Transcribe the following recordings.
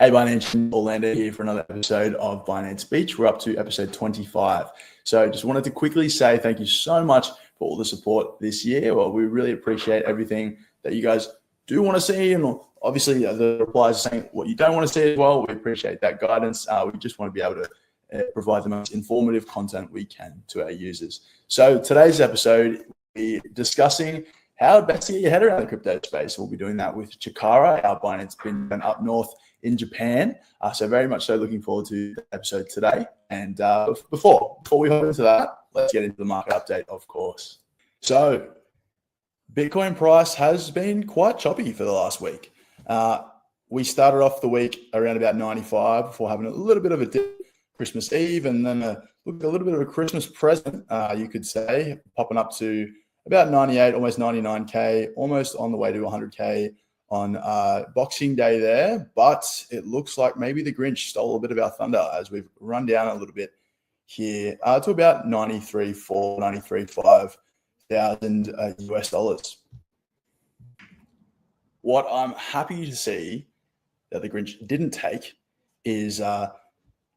Hey, Binance, Orlando here for another episode of Binance Beach. We're up to episode 25. So just wanted to quickly say thank you so much for all the support this year. Well, we really appreciate everything that you guys do want to see. And obviously the replies are saying what you don't want to see as well. We appreciate that guidance. We just want to be able to provide the most informative content we can to our users. So today's episode, we're discussing how best to get your head around the crypto space. We'll be doing that with Chikara, our Binance Bintern up north in Japan. So very much so looking forward to the episode today. And before we hop into that, let's get into the market update, of course. So Bitcoin price has been quite choppy for the last week. We started off the week around about 95 before having a little bit of a dip Christmas Eve, and then a little bit of a Christmas present, you could say, popping up to about 98, almost 99K, almost on the way to 100K on Boxing Day there. But it looks like maybe the Grinch stole a bit of our thunder as we've run down a little bit here to about 93.4, 93.5 thousand US dollars. What I'm happy to see that the Grinch didn't take is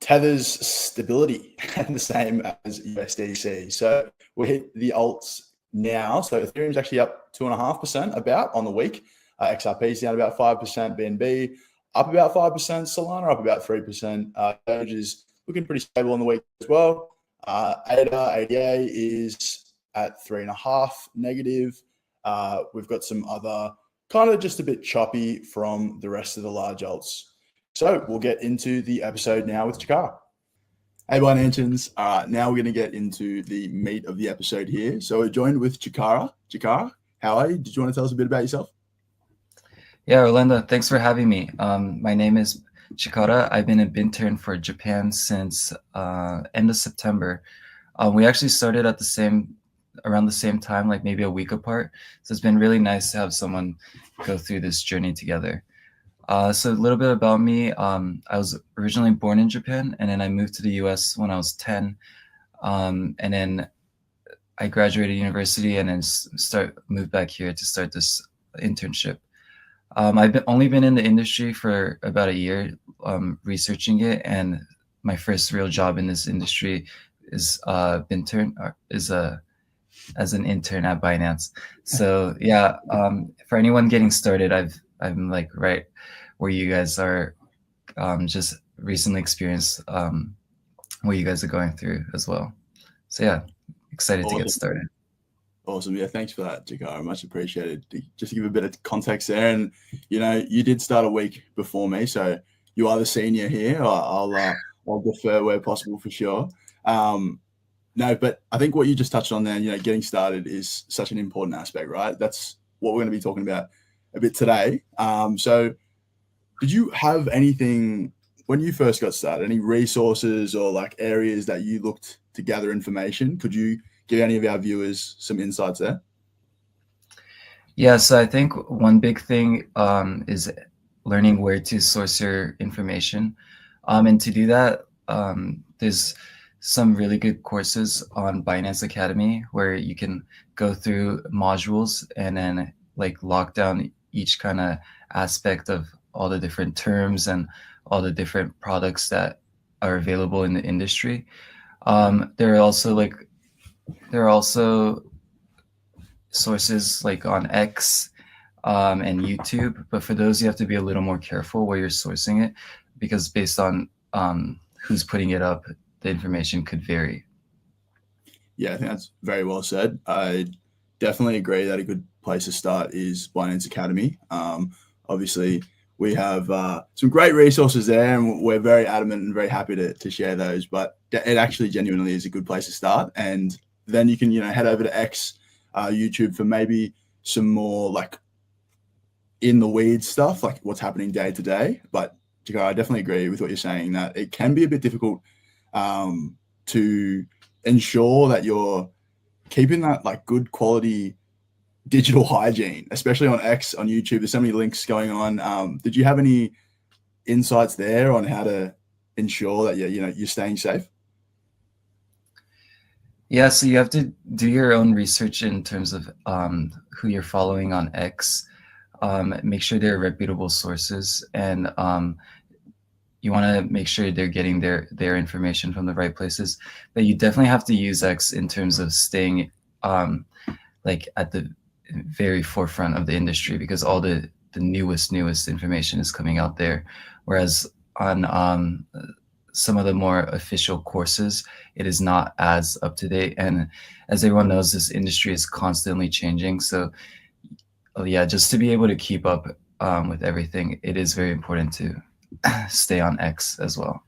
Tether's stability, and the same as USDC. So we hit the alts now. So Ethereum's actually up 2.5% about on the week. XRP's down about 5%. BNB up about 5%. Solana up about 3%. Doge is looking pretty stable on the week as well. ADA is at 3.5 negative. We've got some other kind of just a bit choppy from the rest of the large alts. So we'll get into the episode now with Chikara. Hey, Binance. Now we're going to get into the meat of the episode here. So we're joined with Chikara. Chikara, how are you? Did you want to tell us a bit about yourself? Yeah, Orlando, thanks for having me. My name is Chikara. I've been in Bintern for Japan since end of September. We actually started at around the same time, like maybe a week apart. So it's been really nice to have someone go through this journey together. So a little bit about me. I was originally born in Japan, and then I moved to the US when I was 10. And then I graduated university and then moved back here to start this internship. I've only been in the industry for about a year, researching it, and my first real job in this industry is as an intern at Binance. So yeah, for anyone getting started, I'm like right where you guys are, just recently experienced what you guys are going through as well. So yeah, excited to get started. Awesome. Yeah, thanks for that, Chikara. Much appreciated. Just to give a bit of context there, and you did start a week before me, so you are the senior here. I'll defer where possible for sure. No, but I think what you just touched on there, getting started is such an important aspect, right? That's what we're going to be talking about a bit today. So did you have anything when you first got started, any resources or like areas that you looked to gather information? Could you give any of our viewers some insights there? Yeah, so I think one big thing is learning where to source your information. And to do that, there's some really good courses on Binance Academy where you can go through modules and then like lock down each kind of aspect of all the different terms and all the different products that are available in the industry. There are also sources like on X and YouTube, but for those you have to be a little more careful where you're sourcing it, because based on who's putting it up, the information could vary. Yeah, I think that's very well said. I definitely agree that a good place to start is Binance Academy. Obviously, we have some great resources there, and we're very adamant and very happy to share those. But it actually genuinely is a good place to start. And then you can head over to X, YouTube for maybe some more like in the weeds stuff, like what's happening day to day. But I definitely agree with what you're saying, that it can be a bit difficult to ensure that you're keeping that like good quality digital hygiene, especially on X, on YouTube. There's so many links going on. Did you have any insights there on how to ensure that you're staying safe? Yeah, so you have to do your own research in terms of who you're following on X. Make sure they're reputable sources, and you want to make sure they're getting their information from the right places. But you definitely have to use X in terms of staying like at the very forefront of the industry, because all the newest information is coming out there. Whereas on some of the more official courses, it is not as up to date. And as everyone knows, this industry is constantly changing. So yeah, just to be able to keep up with everything, it is very important to stay on X as well.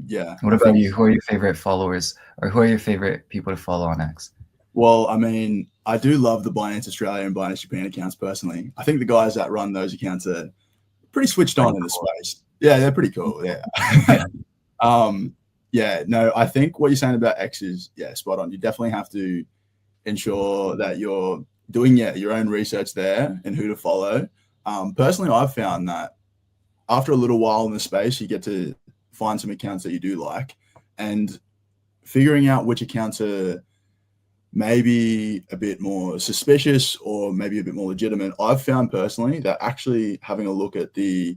Yeah. What about you? Who are your favorite followers, or who are your favorite people to follow on X? Well, I mean, I do love the Binance Australia and Binance Japan accounts personally. I think the guys that run those accounts are pretty switched on in the space. Yeah, they're pretty cool. Yeah. Yeah, no, I think what you're saying about X is, yeah, spot on. You definitely have to ensure that you're doing your own research there and who to follow. Personally, I've found that after a little while in the space, you get to find some accounts that you do like, and figuring out which accounts are maybe a bit more suspicious or maybe a bit more legitimate. I've found personally that actually having a look at the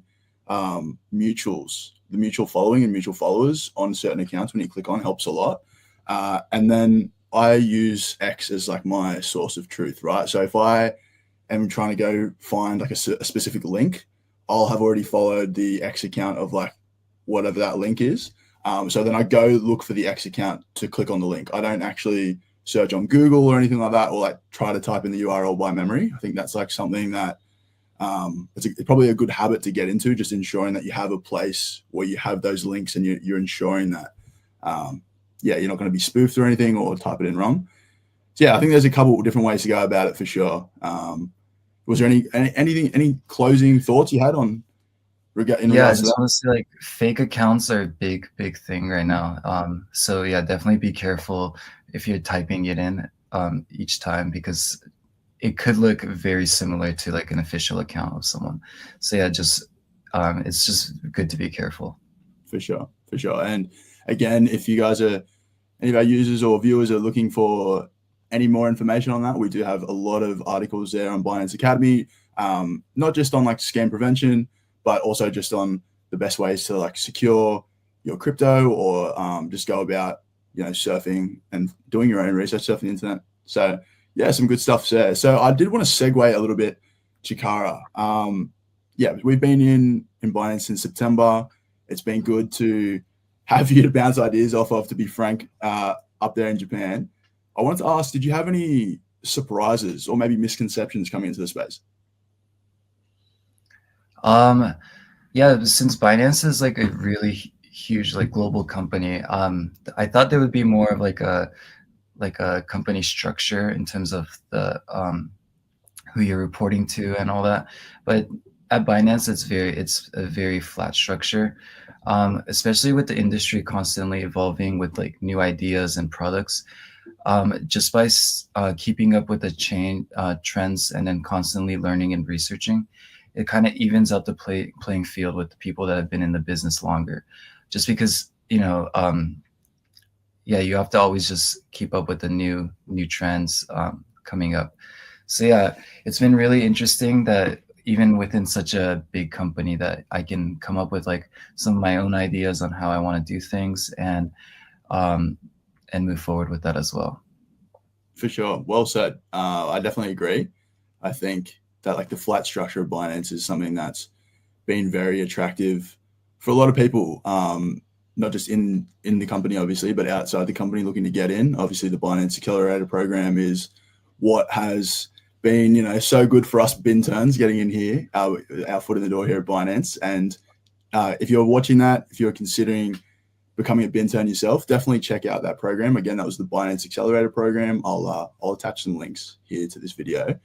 mutuals, the mutual following and mutual followers on certain accounts when you click on helps a lot. And then I use X as like my source of truth, right? So if I am trying to go find like a specific link, I'll have already followed the X account of like whatever that link is. So then I go look for the X account to click on the link. I don't actually search on Google or anything like that, or like try to type in the URL by memory. I think that's like something that it's probably a good habit to get into, just ensuring that you have a place where you have those links and you're ensuring that, yeah, you're not going to be spoofed or anything or type it in wrong. So yeah, I think there's a couple of different ways to go about it for sure. Was there any closing thoughts you had on? Yeah, I just want to say, like, fake accounts are a big thing right now. So yeah, definitely be careful if you're typing it in each time, because it could look very similar to like an official account of someone. So yeah, just it's just good to be careful. For sure. And again, if you guys are, any of our users or viewers are looking for any more information on that, we do have a lot of articles there on Binance Academy, not just on like scam prevention, but also just on the best ways to like secure your crypto, or just go about, surfing and doing your own research, surfing the internet. So yeah, some good stuff there. So I did want to segue a little bit, Chikara. Yeah, we've been in Binance since September. It's been good to have you to bounce ideas off of, to be frank, up there in Japan. I wanted to ask, did you have any surprises or maybe misconceptions coming into the space? Yeah, since Binance is like a really huge like global company, I thought there would be more of like a company structure in terms of the who you're reporting to and all that. But at Binance, it's a very flat structure, especially with the industry constantly evolving with like new ideas and products. Just by keeping up with the trends and then constantly learning and researching, it kind of evens out the playing field with the people that have been in the business longer. Just because, yeah, you have to always just keep up with the new trends coming up. So yeah, it's been really interesting that even within such a big company that I can come up with like some of my own ideas on how I want to do things, and move forward with that as well. For sure. Well said. I definitely agree. I think that like the flat structure of Binance is something that's been very attractive for a lot of people, not just in the company, obviously, but outside the company looking to get in. Obviously, the Binance Accelerator program is what has been, so good for us Binterns getting in here, our foot in the door here at Binance. And if you're watching that, if you're considering becoming a Bintern yourself, definitely check out that program. Again, that was the Binance Accelerator program. I'll attach some links here to this video.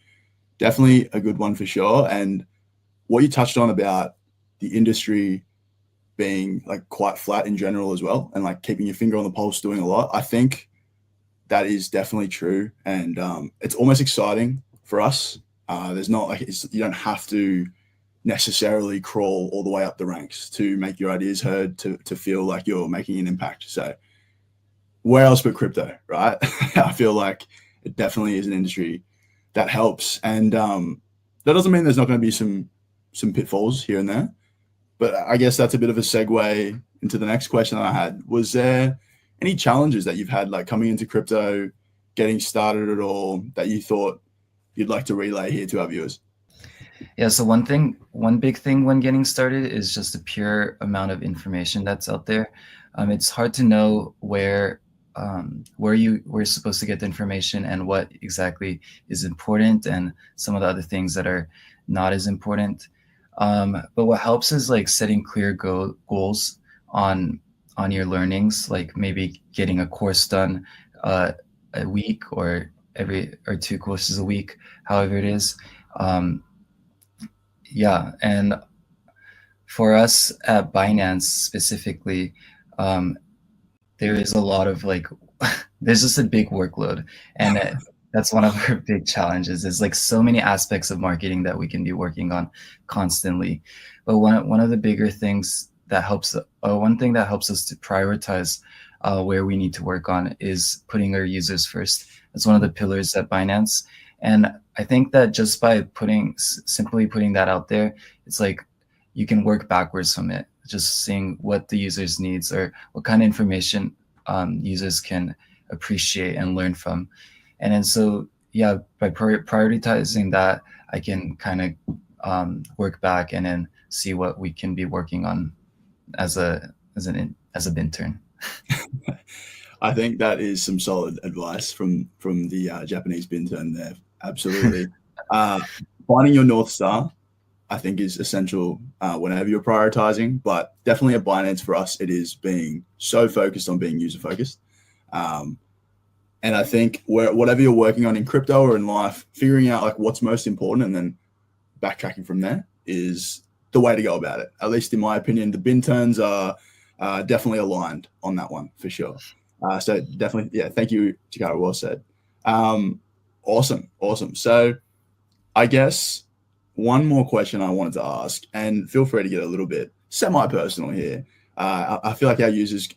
Definitely a good one for sure. And what you touched on about the industry being like quite flat in general as well, and like keeping your finger on the pulse, doing a lot, I think that is definitely true. And it's almost exciting for us. There's not like, you don't have to necessarily crawl all the way up the ranks to make your ideas heard, to feel like you're making an impact. So where else but crypto, right? I feel like it definitely is an industry that helps. And that doesn't mean there's not going to be some pitfalls here and there, But I guess that's a bit of a segue into the next question I had. Was there any challenges that you've had, like coming into crypto, getting started at all, that you thought you'd like to relay here to our viewers? Yeah, so one big thing when getting started is just the pure amount of information that's out there. It's hard to know where you're supposed to get the information and what exactly is important, and some of the other things that are not as important. But what helps is like setting clear goals on your learnings, like maybe getting a course done a week, or two courses a week, however it is. Yeah, and for us at Binance specifically, there is a lot of like, there's just a big workload, and that's one of our big challenges. Is like so many aspects of marketing that we can be working on constantly. But one of the bigger things that helps, one thing that helps us to prioritize where we need to work on is putting our users first. That's one of the pillars at Binance. And I think that just by simply putting that out there, it's like you can work backwards from it, just seeing what the users needs or what kind of information users can appreciate and learn from. And then so, yeah, by prioritizing that, I can kind of work back and then see what we can be working on as a Bintern. I think that is some solid advice from the Japanese Bintern there. Absolutely. Finding your North Star, I think, is essential whenever you're prioritizing, but definitely at Binance for us, it is being so focused on being user focused. And I think whatever you're working on in crypto or in life, figuring out like what's most important and then backtracking from there is the way to go about it. At least in my opinion, the Binterns are definitely aligned on that one for sure. So definitely, yeah, thank you, Chikara, well said. Awesome. So I guess one more question I wanted to ask, and feel free to get a little bit semi-personal here. I feel like our users,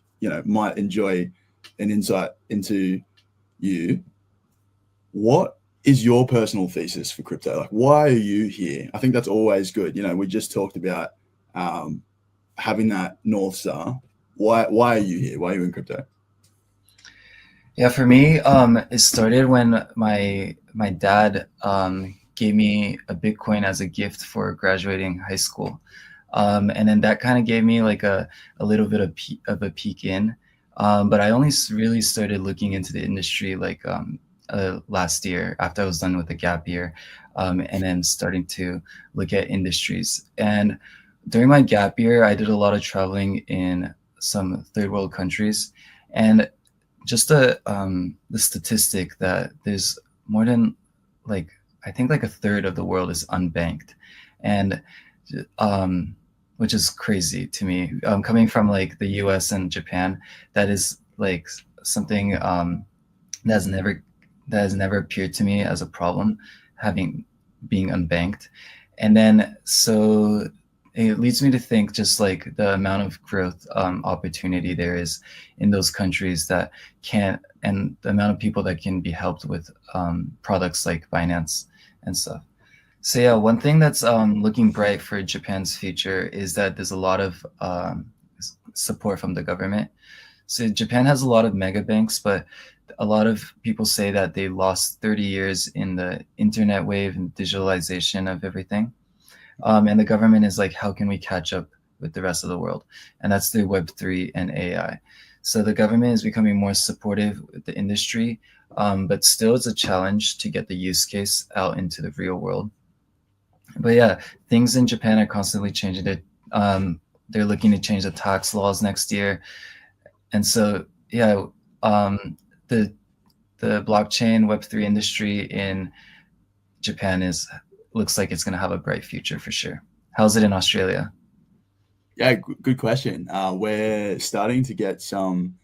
might enjoy an insight into you. What is your personal thesis for crypto? Like, why are you here? I think that's always good. We just talked about having that North Star. Why are you here? Why are you in crypto? Yeah, for me, it started when my dad gave me a Bitcoin as a gift for graduating high school, and then that kind of gave me like a little bit of a peek in. But I only really started looking into the industry like last year after I was done with the gap year, and then starting to look at industries. And during my gap year, I did a lot of traveling in some third world countries, and just the statistic that there's more than I think a third of the world is unbanked, and which is crazy to me. Coming from like the US and Japan, that is like something that has never appeared to me as a problem, being unbanked. And then so it leads me to think just like the amount of growth opportunity there is in those countries that can't, and the amount of people that can be helped with products like Binance and stuff. So yeah, one thing that's looking bright for Japan's future is that there's a lot of support from the government. So Japan has a lot of mega banks, but a lot of people say that they lost 30 years in the internet wave and digitalization of everything. And the government is like, how can we catch up with the rest of the world? And that's through Web3 and AI. So the government is becoming more supportive with the industry, but still it's a challenge to get the use case out into the real world. But yeah, things in Japan are constantly changing. They're looking to change the tax laws next year. And so, yeah, the blockchain Web3 industry in Japan looks like it's going to have a bright future for sure. How's it in Australia? Yeah, good question. We're starting to get some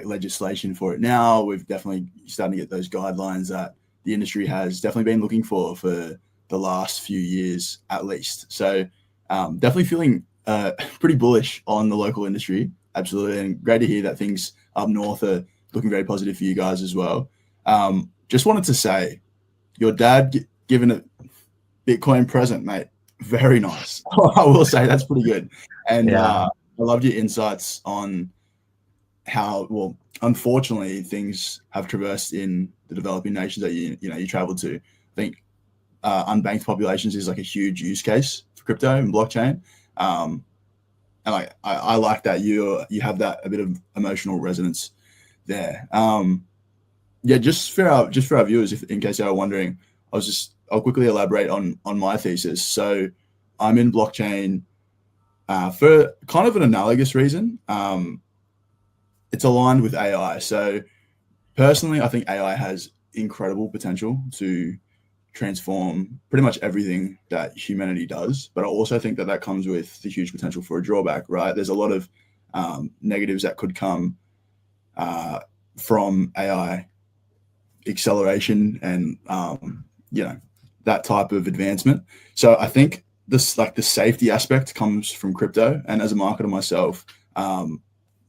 legislation for it now. We've definitely starting to get those guidelines that the industry has definitely been looking for the last few years at least. So definitely feeling pretty bullish on the local industry. Absolutely. And great to hear that things up north are looking very positive for you guys as well. Just wanted to say, your dad given a Bitcoin present, mate. Very nice. I will say that's pretty good. And Yeah. I loved your insights on how, well, unfortunately, things have traversed in the developing nations that you traveled to. I think unbanked populations is like a huge use case for crypto and blockchain. And I like that you have that a bit of emotional resonance there. Yeah, just for our viewers, if in case they were wondering, I'll quickly elaborate on my thesis. So I'm in blockchain for kind of an analogous reason. It's aligned with AI. So personally, I think AI has incredible potential to transform pretty much everything that humanity does. But I also think that comes with the huge potential for a drawback, right? There's a lot of negatives that could come from AI acceleration and that type of advancement. So I think this, like, the safety aspect comes from crypto, and as a marketer myself,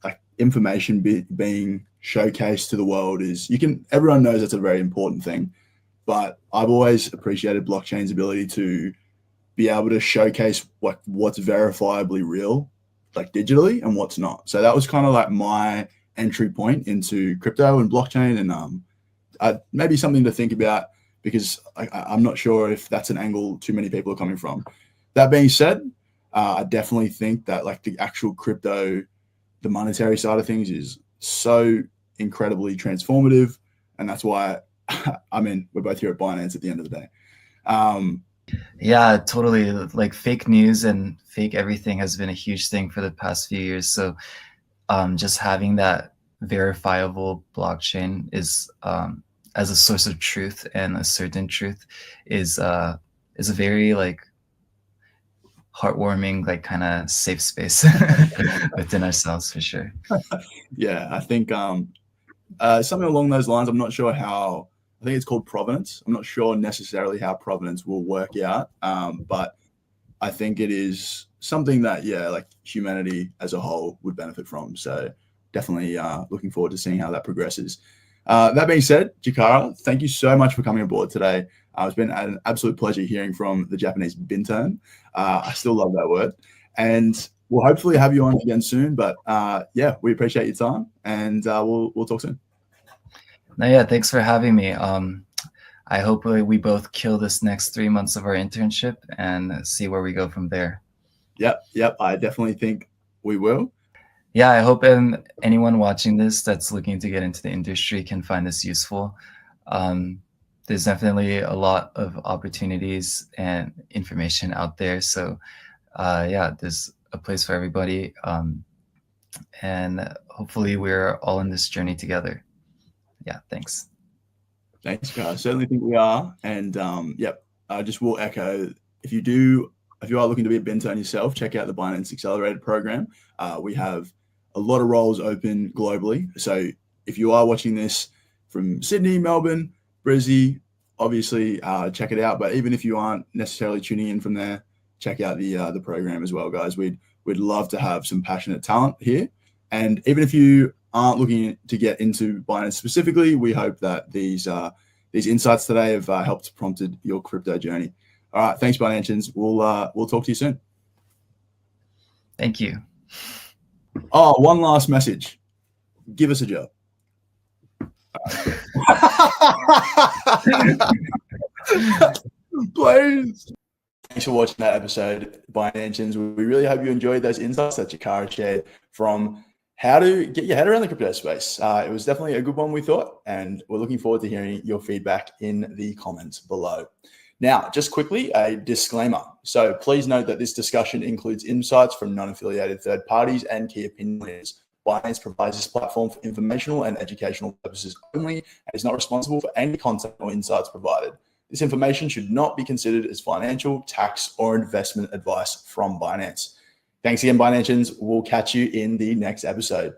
like information being showcased to the world is, everyone knows that's a very important thing, but I've always appreciated blockchain's ability to be able to showcase what's verifiably real, like digitally, and what's not. So that was kind of like my entry point into crypto and blockchain, and maybe something to think about, because I'm not sure if that's an angle too many people are coming from. That being said, I definitely think that, like, the actual crypto, the monetary side of things is so incredibly transformative, and that's why we're both here at Binance at the end of the day. Yeah, totally. Like, fake news and fake everything has been a huge thing for the past few years. So just having that verifiable blockchain is as a source of truth and a certain truth is a very, like, heartwarming, like, kind of safe space within ourselves, for sure. Yeah, I think something along those lines. I'm not sure how. I think it's called provenance. I'm not sure necessarily how provenance will work out, but I think it is something that, like, humanity as a whole would benefit from. So definitely looking forward to seeing how that progresses. That being said, Chikara, thank you so much for coming aboard today. It's been an absolute pleasure hearing from the Japanese Bintern. I still love that word. And we'll hopefully have you on again soon. But we appreciate your time, and we'll talk soon. No, yeah, thanks for having me. I hope we both kill this next 3 months of our internship and see where we go from there. Yep. I definitely think we will. Yeah, I hope anyone watching this that's looking to get into the industry can find this useful. There's definitely a lot of opportunities and information out there. So there's a place for everybody. And hopefully we're all in this journey together. Yeah, thanks. Thanks, guys. I certainly think we are. And I just will echo, if you are looking to be a Bintern yourself, check out the Binance Accelerator program. We have a lot of roles open globally. So if you are watching this from Sydney, Melbourne, Brizzy, obviously check it out. But even if you aren't necessarily tuning in from there, check out the program as well, guys. We'd love to have some passionate talent here. And even if you aren't looking to get into Binance specifically, we hope that these insights today have helped prompted your crypto journey. All right, thanks, Binance. We'll talk to you soon. Thank you. Oh, one last message. Give us a job. Please. Thanks for watching that episode, Binance. We really hope you enjoyed those insights that Chikara shared from how to get your head around the crypto space. It was definitely a good one, we thought, and we're looking forward to hearing your feedback in the comments below. Now, just quickly, a disclaimer. So please note that this discussion includes insights from non-affiliated third parties and key opinion leaders. Binance provides this platform for informational and educational purposes only and is not responsible for any content or insights provided. This information should not be considered as financial, tax, or investment advice from Binance. Thanks again, Binance. We'll catch you in the next episode.